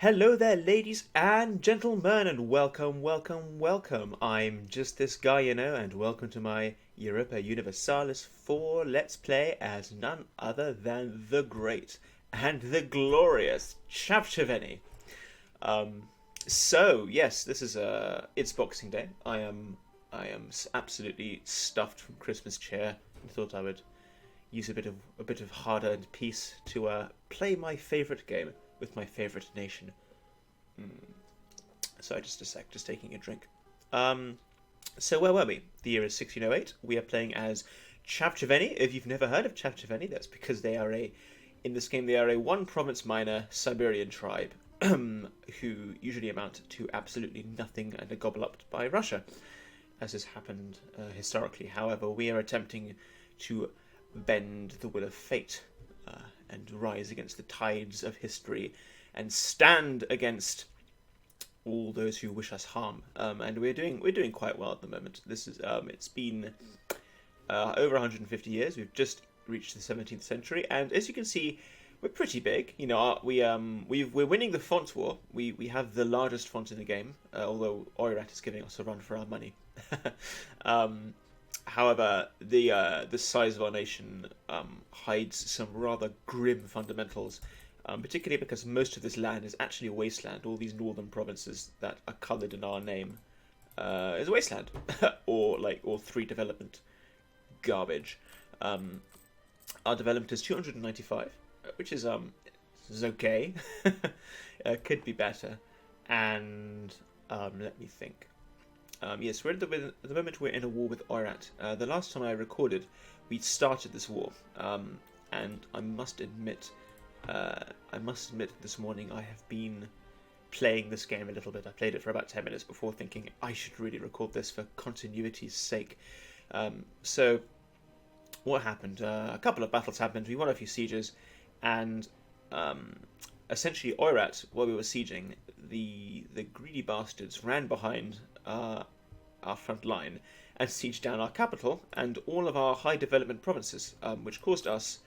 Hello there, ladies and gentlemen, and welcome, welcome, welcome. I'm just this guy, and welcome to my Europa Universalis 4 Let's Play as none other than the great and the glorious Chavchuveny. Yes, this is it's Boxing Day. I am absolutely stuffed from Christmas cheer and thought I would use a bit of hard-earned peace to play my favourite game with my favourite nation. So just a sec, just taking a drink. So where were we? The year is 1608. We are playing as Chavchuveny. If you've never heard of Chavchuveny, that's because in this game, they are a one-province minor Siberian tribe who usually amount to absolutely nothing and are gobbled up by Russia, as has happened historically. However, we are attempting to bend the will of fate and rise against the tides of history and stand against all those who wish us harm. And we're doing quite well at the moment. It's been over 150 years. We've just reached the 17th century, and as you can see, we're pretty big. We're winning the font war. We have the largest font in the game, although Oirat is giving us a run for our money. However, the size of our nation hides some rather grim fundamentals, particularly because most of this land is actually a wasteland. All these northern provinces that are coloured in our name is a wasteland, or 3 development garbage. Our development is 295, which is okay. Could be better. And let me think. Yes, we're at the moment we're in a war with Oirat. The last time I recorded, we started this war, and I must admit this morning I have been playing this game a little bit. I played it for about 10 minutes before thinking I should really record this for continuity's sake. So what happened? A couple of battles happened. We won a few sieges, and essentially Oirat, while we were sieging, the greedy bastards ran behind our front line and sieged down our capital and all of our high development provinces, which caused us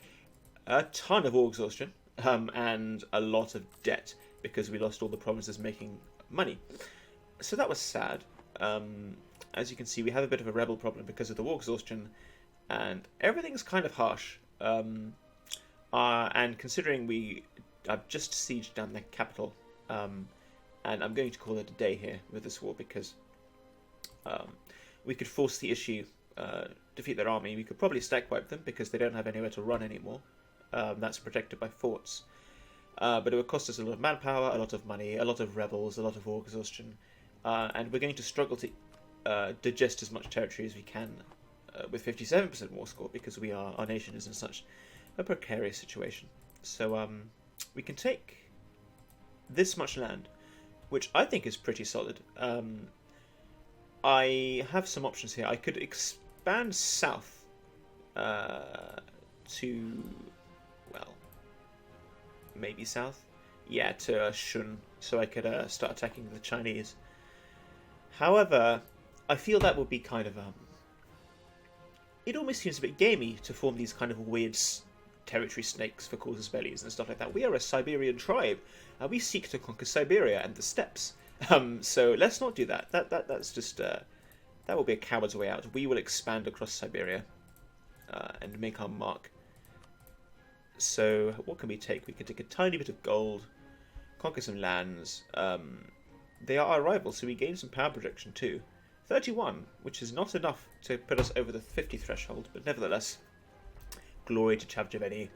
a ton of war exhaustion and a lot of debt because we lost all the provinces making money. So that was sad. As you can see, we have a bit of a rebel problem because of the war exhaustion, and everything's kind of harsh. And considering I've just sieged down the capital, and I'm going to call it a day here with this war because we could force the issue, defeat their army. We could probably stack wipe them because they don't have anywhere to run anymore. That's protected by forts. But it would cost us a lot of manpower, a lot of money, a lot of rebels, a lot of war exhaustion. And we're going to struggle to digest as much territory as we can with 57% war score because our nation is in such a precarious situation. So we can take this much land, which I think is pretty solid. I have some options here. I could expand south to, well, maybe south? Yeah, to Shun, so I could start attacking the Chinese. However, I feel that would be kind of... it almost seems a bit gamey to form these kind of weird territory snakes for casus bellis and stuff like that. We are a Siberian tribe, and we seek to conquer Siberia and the steppes. So let's not do that. That's just that will be a coward's way out. We will expand across Siberia and make our mark. So what can we take? We can take a tiny bit of gold, conquer some lands. They are our rivals, so we gain some power projection too. 31, which is not enough to put us over the 50 threshold, but nevertheless, glory to Chavchuveny.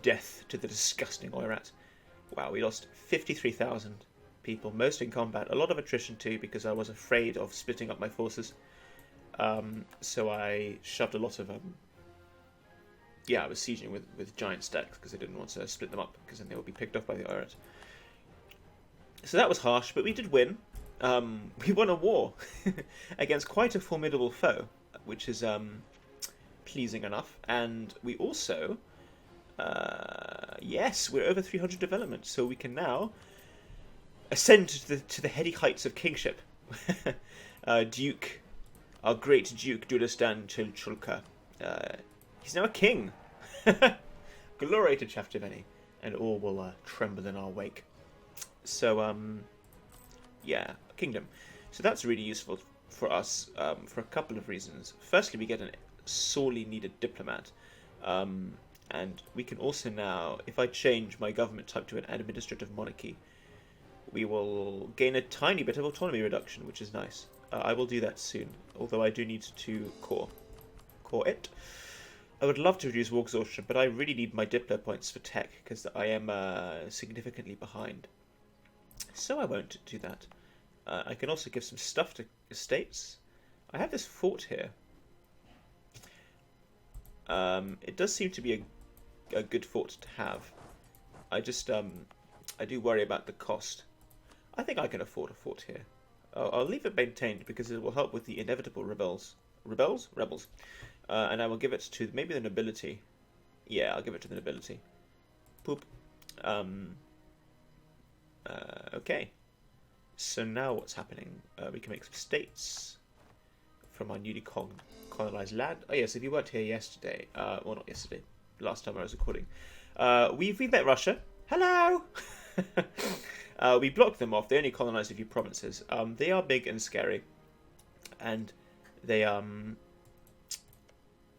Death to the disgusting Oirat. Wow, we lost 53,000 people, most in combat. A lot of attrition too, because I was afraid of splitting up my forces. So I shoved a lot of... I was sieging with giant stacks because I didn't want to split them up, because then they would be picked off by the Oirat. So that was harsh, but we did win. We won a war against quite a formidable foe, which is pleasing enough. And we also... yes, we're over 300 development, so we can now ascend to the heady heights of kingship. Duke, our great Duke Dulistan Chilchulka, he's now a king. Glory to Chavchuveny. and all will tremble in our wake. So, yeah, kingdom. So that's really useful for us for a couple of reasons. Firstly, we get a sorely needed diplomat, and we can also now, if I change my government type to an administrative monarchy, we will gain a tiny bit of autonomy reduction, which is nice. I will do that soon, although I do need to core it. I would love to reduce war exhaustion, but I really need my Diplo points for tech, because I am significantly behind. So I won't do that. I can also give some stuff to estates. I have this fort here. It does seem to be a good fort to have. I just, I do worry about the cost. I think I can afford a fort here. I'll leave it maintained because it will help with the inevitable rebels. Rebels? Rebels. And I will give it to maybe the nobility. Yeah, I'll give it to the nobility. Poop. Okay. So now what's happening? We can make some states from our newly colonized land. Oh yes, if you weren't here yesterday, well not yesterday, last time I was recording, we met Russia. Hello! We blocked them off. They only colonized a few provinces. They are big and scary, and they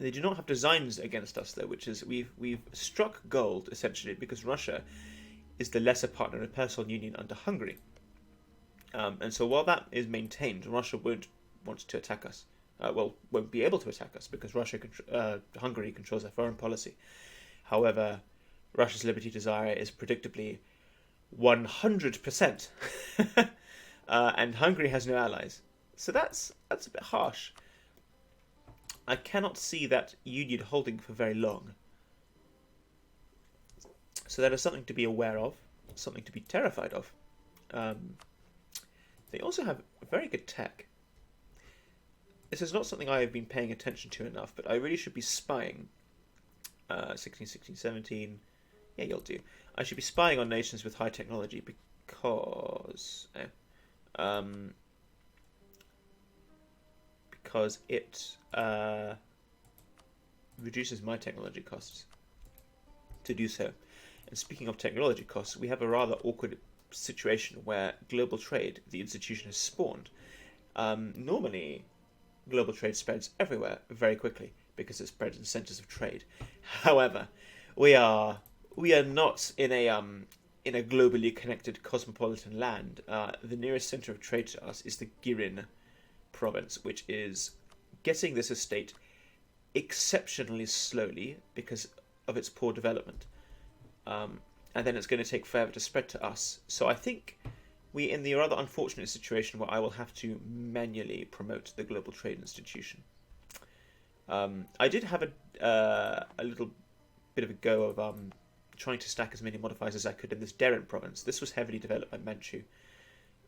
do not have designs against us though, which is we've struck gold essentially because Russia is the lesser partner in a personal union under Hungary, and so while that is maintained, Russia won't want to attack us. Won't be able to attack us because Hungary controls their foreign policy. However, Russia's liberty desire is predictably 100%, and Hungary has no allies. So that's a bit harsh. I cannot see that union holding for very long. So that is something to be aware of, something to be terrified of. They also have very good tech. This is not something I have been paying attention to enough, but I really should be spying. 16, 16, 17. Yeah, you'll do. I should be spying on nations with high technology because it reduces my technology costs to do so. And speaking of technology costs, we have a rather awkward situation where global trade, the institution, has spawned. Normally, global trade spreads everywhere very quickly because it spreads in centers of trade. However, we are not in a globally connected cosmopolitan land. The nearest center of trade to us is the Girin province, which is getting this estate exceptionally slowly because of its poor development. And then it's going to take forever to spread to us. So I think we're in the rather unfortunate situation where I will have to manually promote the Global Trade Institution. I did have a little bit of a go of trying to stack as many modifiers as I could in this Deren province. This was heavily developed by Manchu,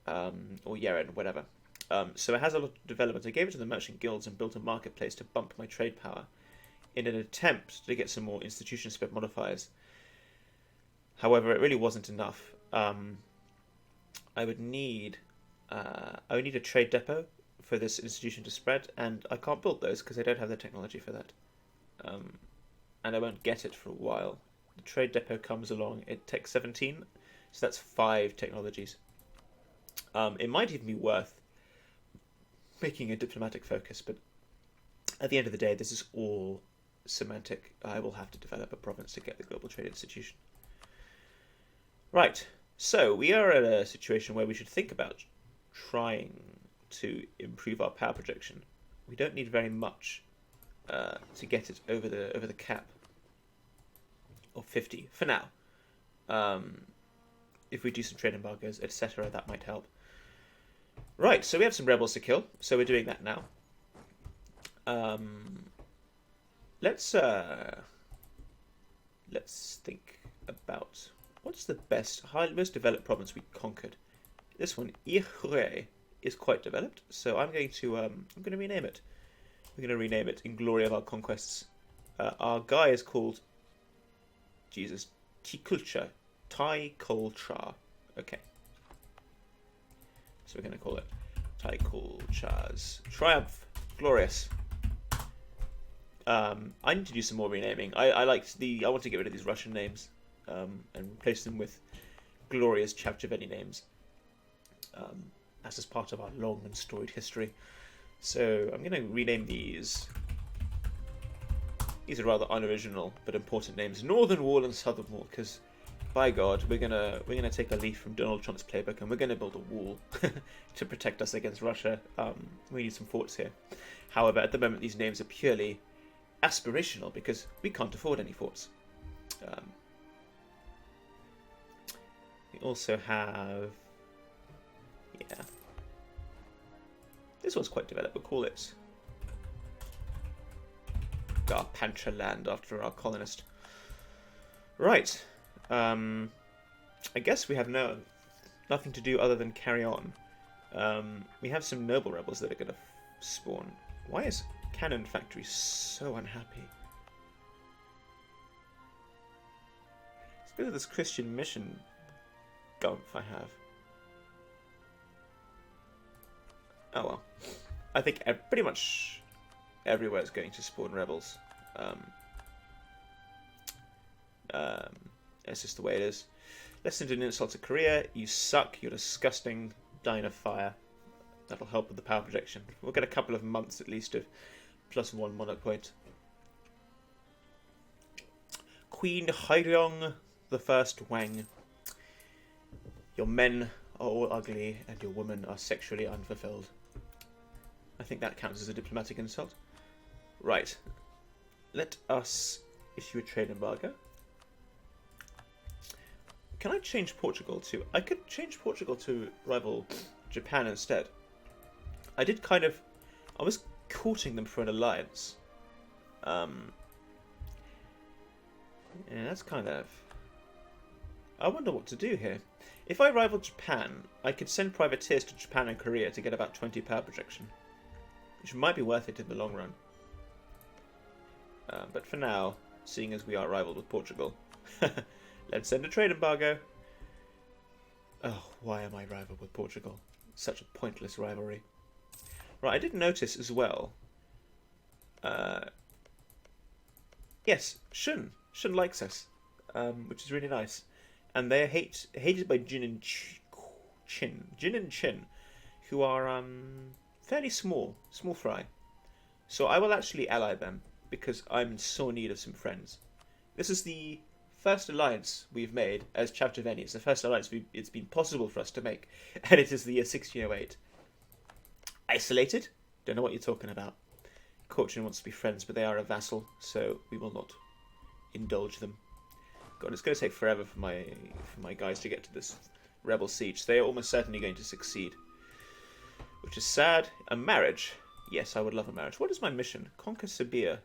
or Yeren, whatever. So it has a lot of development. I gave it to the merchant guilds and built a marketplace to bump my trade power in an attempt to get some more institution-spec modifiers. However, it really wasn't enough. I would need a trade depot for this institution to spread, and I can't build those because I don't have the technology for that. And I won't get it for a while. The trade depot comes along at Tech 17, so that's 5 technologies. It might even be worth making a diplomatic focus, but at the end of the day, this is all semantic. I will have to develop a province to get the Global Trade Institution. Right, so we are at a situation where we should think about trying to improve our power projection. We don't need very much to get it over the cap of 50 for now. If we do some trade embargoes, etc., that might help. Right, so we have some rebels to kill, so we're doing that now. Let's think about what's the most developed province we conquered. This one, Ihre, is quite developed, so I'm going to rename it. We're going to rename it in glory of our conquests. Our guy is called Tikulcha. Okay. So we're going to call it Tikulcha's Triumph. Glorious. I need to do some more renaming. I want to get rid of these Russian names. and replace them with glorious Chavchuveny names, as is part of our long and storied history. So I'm going to rename these. These are rather unoriginal but important names: Northern Wall and Southern Wall, because by God, we're gonna take a leaf from Donald Trump's playbook and we're gonna build a wall to protect us against Russia. We need some forts here. However, at the moment, these names are purely aspirational because we can't afford any forts. We also have, yeah, this one's quite developed. We'll call it Garpantra land after our colonist. Right. I guess we have nothing to do other than carry on. We have some noble rebels that are going to spawn. Why is Cannon Factory so unhappy? It's because of this Christian mission gump I have. Oh well. I think pretty much everywhere is going to spawn rebels. It's just the way it is. Listen to an insult to Korea. You suck. You're disgusting. Dying of fire. That'll help with the power projection. We'll get a couple of months at least of +1 monarch point. Queen Hairong the First Wang. Your men are all ugly and your women are sexually unfulfilled. I think that counts as a diplomatic insult. Right. Let us issue a trade embargo. Can I change Portugal to... I could change Portugal to rival Japan instead. I was courting them for an alliance. Yeah, that's kind of... I wonder what to do here. If I rival Japan, I could send privateers to Japan and Korea to get about 20 power projection, which might be worth it in the long run. But for now, seeing as we are rivaled with Portugal, let's send a trade embargo. Oh, why am I rivaled with Portugal? Such a pointless rivalry. Right, I did notice as well. Yes, Shun. Shun likes us, which is really nice. And they're hated by Jin and Chin, who are fairly small fry. So I will actually ally them because I'm in sore need of some friends. This is the first alliance we've made as Chavchuveny. It's the first alliance it's been possible for us to make, and it is the year 1608. Isolated? Don't know what you're talking about. Cochin wants to be friends, but they are a vassal, so we will not indulge them. God, it's going to take forever for my guys to get to this rebel siege. They are almost certainly going to succeed, which is sad. A marriage? Yes, I would love a marriage. What is my mission? Conquer Siberia.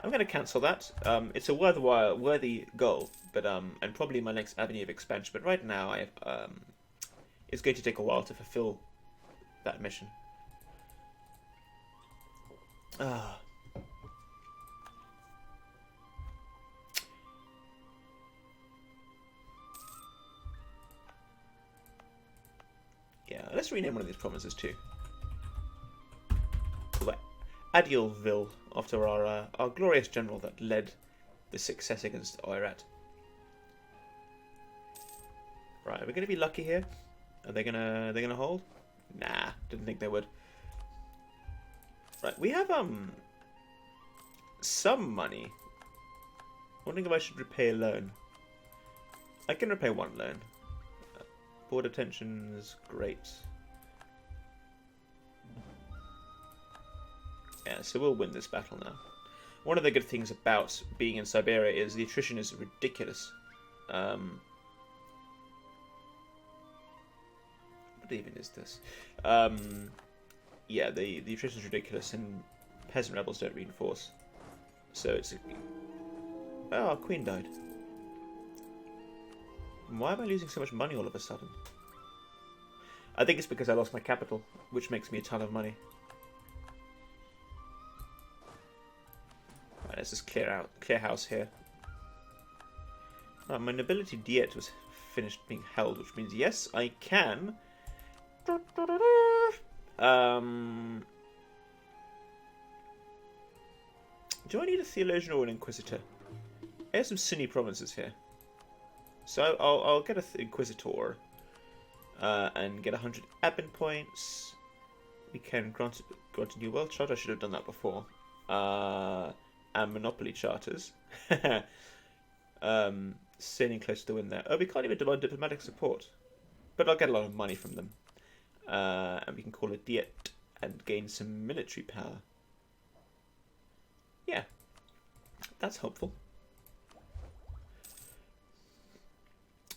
I'm going to cancel that. It's a worthy goal, but and probably my next avenue of expansion. But right now, it's going to take a while to fulfill that mission. Ah. Yeah, let's rename one of these provinces too. Call that Adilville, after our glorious general that led the success against Oirat. Right, are we going to be lucky here? Are they gonna hold? Nah, didn't think they would. Right, we have some money. Wondering if I should repay a loan. I can repay one loan. Border tensions, great. Yeah, so we'll win this battle now. One of the good things about being in Siberia is the attrition is ridiculous. What even is this? Yeah, the attrition is ridiculous, and peasant rebels don't reinforce. So it's a... Oh, our queen died. Why am I losing so much money all of a sudden? I think it's because I lost my capital, which makes me a ton of money. Right, let's just clear house here. My nobility diet was finished being held, which means yes, I can. Do I need a theologian or an inquisitor? I have some Sunni provinces here. So I'll get an Inquisitor and get 100 admin points. We can grant a new world charter. I should have done that before. And monopoly charters. Sailing close to the wind there. Oh, we can't even demand diplomatic support. But I'll get a lot of money from them. And we can call it Diet and gain some military power. Yeah. That's helpful.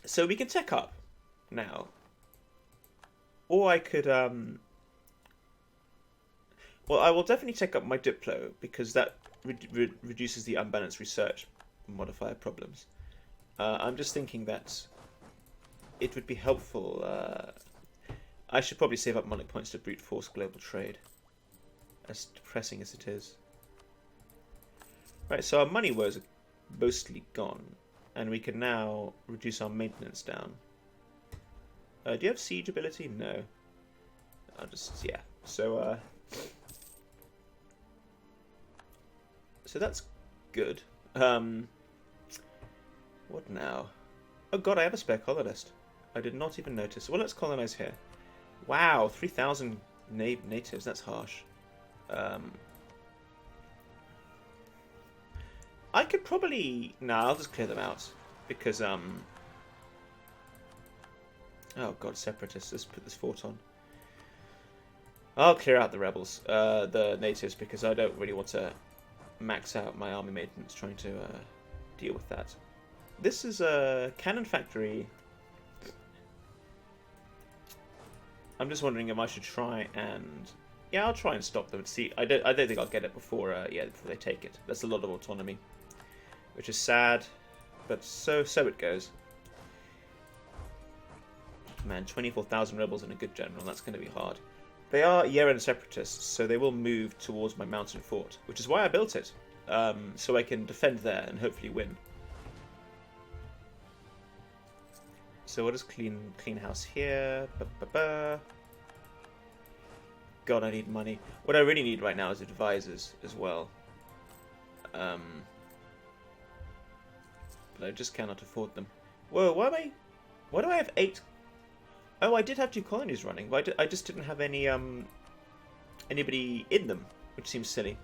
So we can tech up now. Or I could... Well, I will definitely tech up my Diplo, because that reduces the unbalanced research modifier problems. I'm just thinking that it would be helpful. I should probably save up monarch points to brute force global trade, as depressing as it is. Right, so our money woes are mostly gone, and we can now reduce our maintenance down. Do you have siege ability? No. I'll just, yeah. So that's good. What now? Oh god, I have a spare colonist. I did not even notice. Well, let's colonize here. Wow, 3,000 natives. That's harsh. I could probably... Nah, I'll just clear them out. Because, oh god, separatists. Let's put this fort on. I'll clear out the rebels. The natives, because I don't really want to max out my army maintenance trying to deal with that. This is a cannon factory. I'm just wondering if I should try and... Yeah, I'll try and stop them. See, I don't think I'll get it before before they take it. That's a lot of autonomy, which is sad, but so it goes. Man, 24,000 rebels and a good general. That's going to be hard. They are Yeren separatists, so they will move towards my mountain fort, which is why I built it, so I can defend there and hopefully win. So what is clean house here? God, I need money. What I really need right now is advisors as well. But I just cannot afford them. Whoa, why do I have 8? Oh, I did have 2 colonies running, but I just didn't have any anybody in them, which seems silly.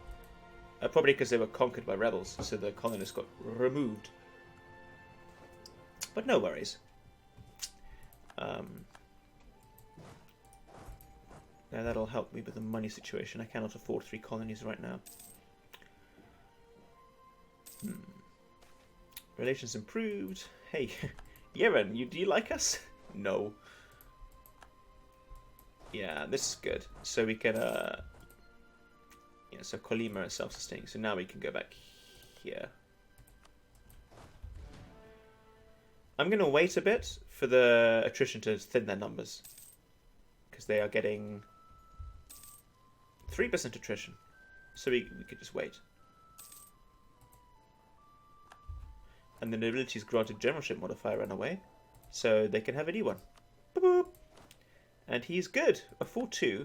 Probably because they were conquered by rebels, so the colonists got removed. But no worries. Now that'll help me with the money situation. I cannot afford 3 colonies right now. Relations improved. Hey, Yeren, do you like us? No. Yeah, this is good. So we can, yeah, so Kolyma is self-sustaining. So now we can go back here. I'm going to wait a bit for the attrition to thin their numbers. Because they are getting 3% attrition. So we could just wait. And the nobility is granted generalship modifier run away. So they can have a new one. Boop, boop. And he's good. A 4-2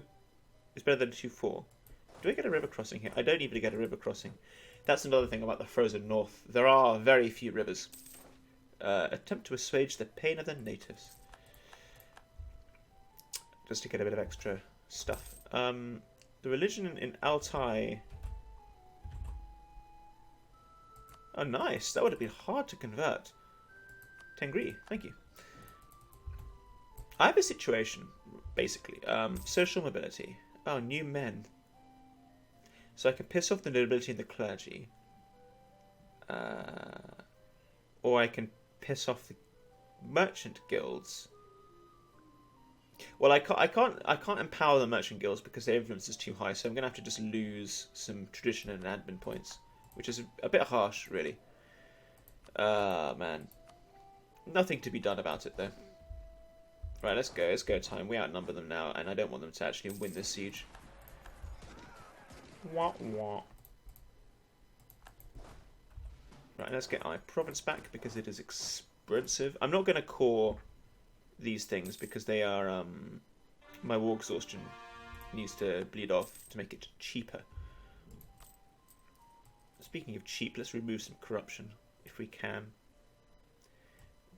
is better than a 2-4. Do I get a river crossing here? I don't even get a river crossing. That's another thing about the frozen north. There are very few rivers. Attempt to assuage the pain of the natives. Just to get a bit of extra stuff. The religion in Altai... Oh, nice. That would have been hard to convert. Tengri, thank you. I have a situation, basically. Social mobility. Oh, new men. So I can piss off the nobility and the clergy. Or I can piss off the merchant guilds. Well, I can't empower the merchant guilds because their influence is too high, so I'm going to have to just lose some tradition and admin points, which is a bit harsh, really. Man. Nothing to be done about it, though. Right, let's go time. We outnumber them now, and I don't want them to actually win this siege. Wah, wah. Right, let's get my province back, because it is expensive. I'm not going to core these things, because they are... my war exhaustion needs to bleed off to make it cheaper. Speaking of cheap, let's remove some corruption, if we can.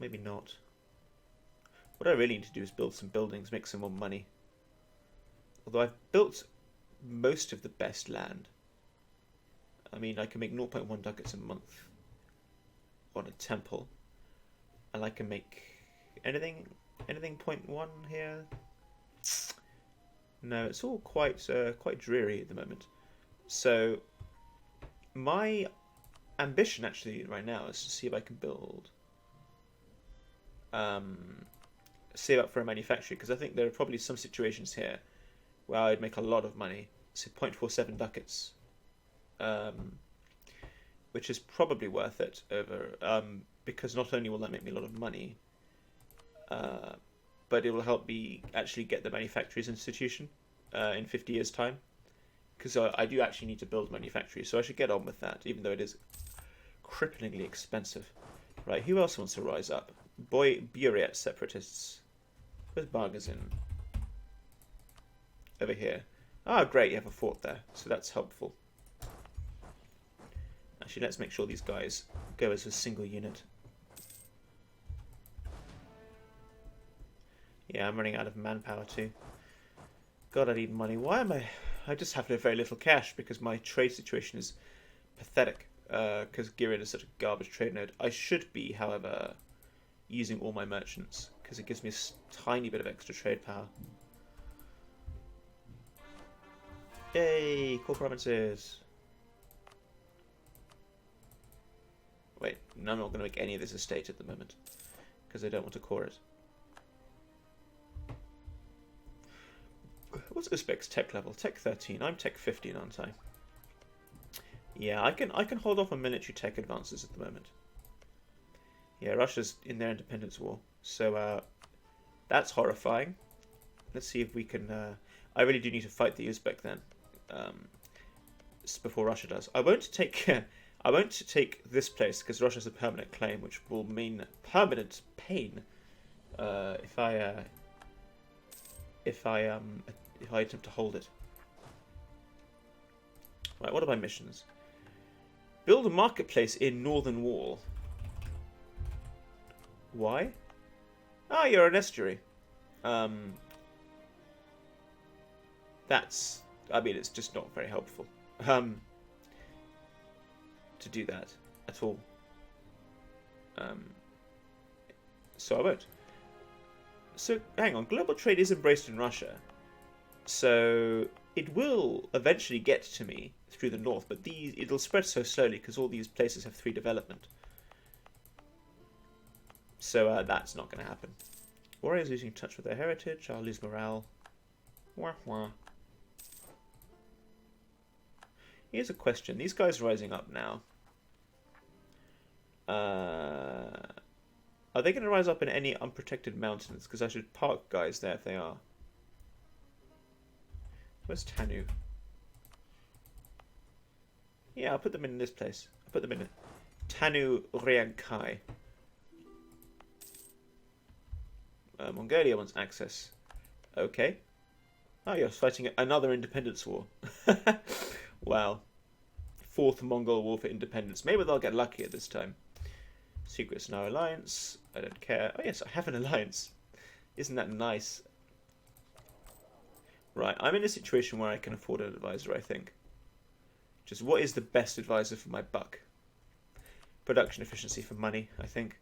maybe not. What I really need to do is build some buildings, make some more money. Although I've built most of the best land. I mean, I can make 0.1 ducats a month on a temple. And I can make anything 0.1 here. No, it's all quite dreary at the moment. So my ambition actually right now is to see if I can build save up for a manufactory, because I think there are probably some situations here where I'd make a lot of money. So 0.47 ducats, which is probably worth it over because not only will that make me a lot of money, but it will help me actually get the manufactories institution in 50 years' time. Because I do actually need to build manufactories, so I should get on with that, even though it is cripplingly expensive. Right, who else wants to rise up? Buryat separatists. Where's Bargazin? Over here. Ah, great, you have a fort there, so that's helpful. Actually, let's make sure these guys go as a single unit. Yeah, I'm running out of manpower too. God, I need money. Why am I just have very little cash because my trade situation is pathetic. Because Girin is such a garbage trade node. I should be, however, using all my merchants because it gives me a tiny bit of extra trade power. Yay, core provinces. Wait, no, I'm not going to make any of this estate at the moment because I don't want to core it. What's Uzbek's tech level? Tech 13. I'm tech 15, aren't I? Yeah, I can hold off on military tech advances at the moment. Yeah, Russia's in their independence war, so that's horrifying. Let's see if we can. I really do need to fight the Uzbek then, before Russia does. I won't take. I won't take this place because Russia's a permanent claim, which will mean permanent pain if I attempt to hold it. Right, what are my missions? Build a marketplace in Northern Wall. Why? Ah, you're an estuary. That's... I mean, it's just not very helpful. To do that at all. So I won't. So, hang on. Global trade is embraced in Russia. So, it will eventually get to me through the north, but it'll spread so slowly because all these places have 3 development. So, that's not going to happen. Warriors losing touch with their heritage. I'll lose morale. Wah wah. Here's a question. These guys rising up now. Are they going to rise up in any unprotected mountains? Because I should park guys there if they are. Where's Tanu? Yeah, I'll put them in this place. I'll put them in Tanu Riankai. Mongolia wants access. Okay. Oh, you're fighting another independence war. Wow. 4th Mongol War for independence. Maybe they'll get lucky at this time. Secrets in our alliance. I don't care. Oh yes, I have an alliance. Isn't that nice? Right, I'm in a situation where I can afford an advisor, I think. Just what is the best advisor for my buck? Production efficiency for money, I think.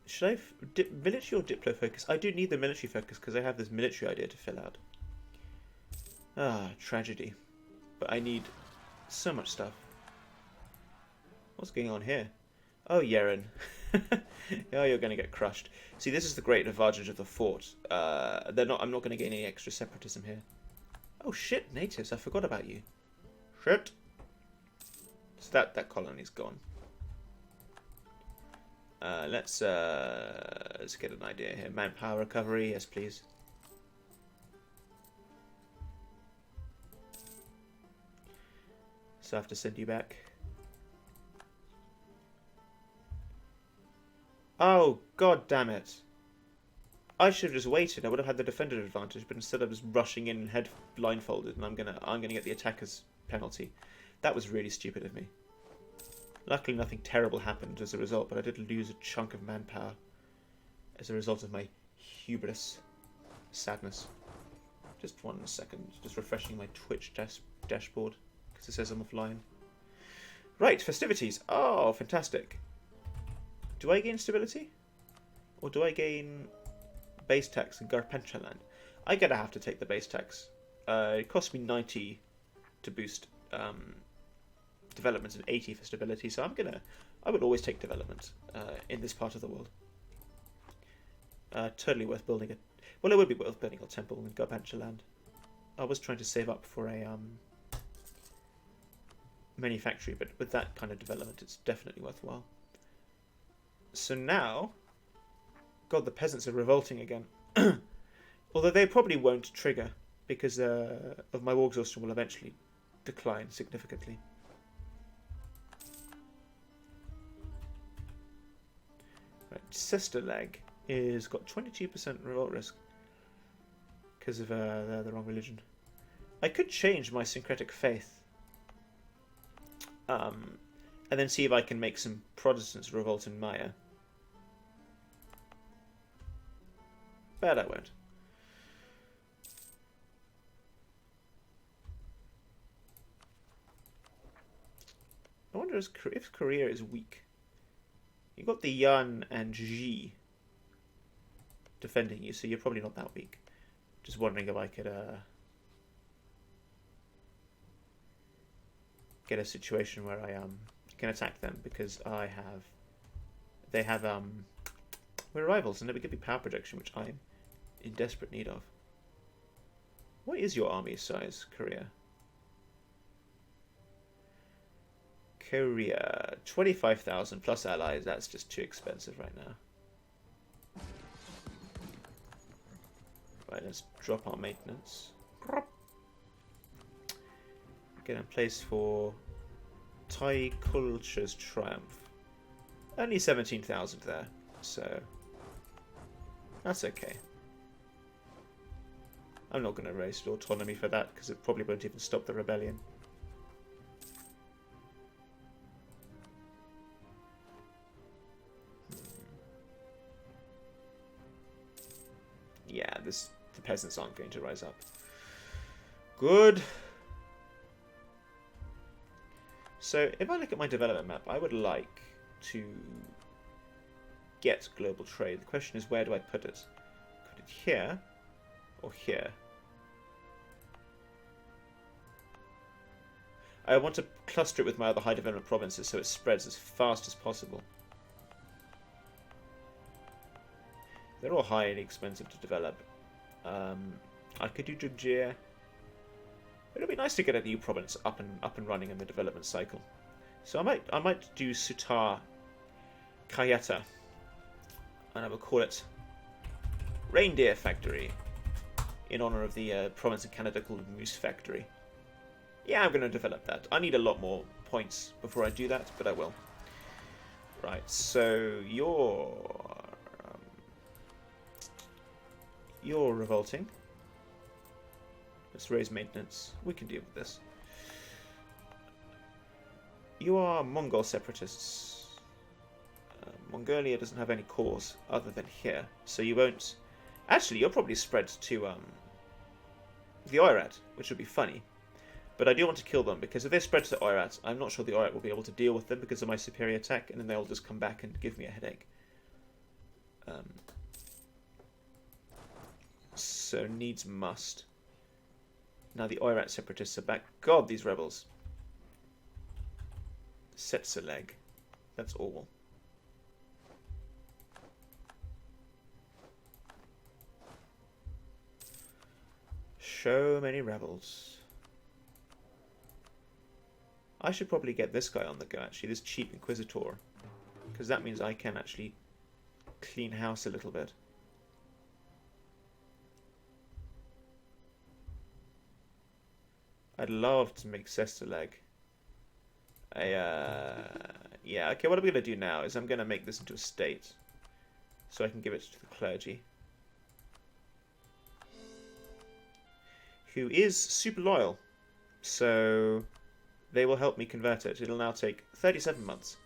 Should I military or diplo focus? I do need the military focus because I have this military idea to fill out. Ah, tragedy. But I need so much stuff. What's going on here? Oh, Yeren. Oh, you're going to get crushed. See, this is the great advantage of the fort. I'm not going to gain any extra separatism here. Oh shit, natives! I forgot about you. Shit. So that colony's gone. Let's get an idea here. Manpower recovery, yes please. So I have to send you back. Oh, god damn it. I should have just waited. I would have had the defender advantage, but instead I'm just rushing in and head blindfolded, and I'm gonna get the attacker's penalty. That was really stupid of me. Luckily, nothing terrible happened as a result, but I did lose a chunk of manpower as a result of my hubris. Sadness. Just 1 second. Just refreshing my Twitch dashboard, because it says I'm offline. Right, festivities. Oh, fantastic. Do I gain stability? Or do I gain base tax in Garpenchaland? I'm going to have to take the base tax. It cost me 90 to boost development and 80 for stability, so I would always take development in this part of the world. Totally worth building it. Well, it would be worth building a temple in Garpenchaland. I was trying to save up for a manufactory, but with that kind of development, it's definitely worthwhile. So now, God, the peasants are revolting again. Although they probably won't trigger, because of my war exhaustion will eventually decline significantly. Right, Sister Leg is got 22% revolt risk because of they're the wrong religion. I could change my syncretic faith, and then see if I can make some Protestants revolt in Maya. But I won't. I wonder if Korea is weak. You've got the Yan and Ji defending you, so you're probably not that weak. Just wondering if I could get a situation where I can attack them, because they have we're rivals, and they would give me power projection, which I'm in desperate need of. What is your army size, Korea? Korea, 25,000 plus allies. That's just too expensive right now. Right, let's drop our maintenance. Get in place for Thai Culture's Triumph. Only 17,000 there, so that's okay. I'm not going to raise autonomy for that, because it probably won't even stop the rebellion. Yeah, the peasants aren't going to rise up. Good. So, if I look at my development map, I would like to get global trade. The question is, where do I put it? Put it here or here? I want to cluster it with my other high development provinces so it spreads as fast as possible. They're all highly expensive to develop. I could do Jujir. It would be nice to get a new province up and running in the development cycle. So I might do Sutar Kayata, and I will call it Reindeer Factory, in honor of the province in Canada called Moose Factory. Yeah, I'm going to develop that. I need a lot more points before I do that, but I will. Right, so you're revolting. Let's raise maintenance. We can deal with this. You are Mongol separatists. Mongolia doesn't have any cores other than here, so you won't... Actually, you're probably spread to the Oirat, which would be funny. But I do want to kill them, because if they spread to the Oirat, I'm not sure the Oirat will be able to deal with them because of my superior attack, and then they'll just come back and give me a headache. So needs must. Now the Oirat separatists are back. God, these rebels. Setsaleg. That's all. So many rebels. I should probably get this guy on the go, actually, this cheap Inquisitor. Because that means I can actually clean house a little bit. I'd love to make Sesterleg. Yeah, okay, what I'm going to do now is I'm going to make this into a state. So I can give it to the clergy. Who is super loyal. So they will help me convert it. It'll now take 37 months.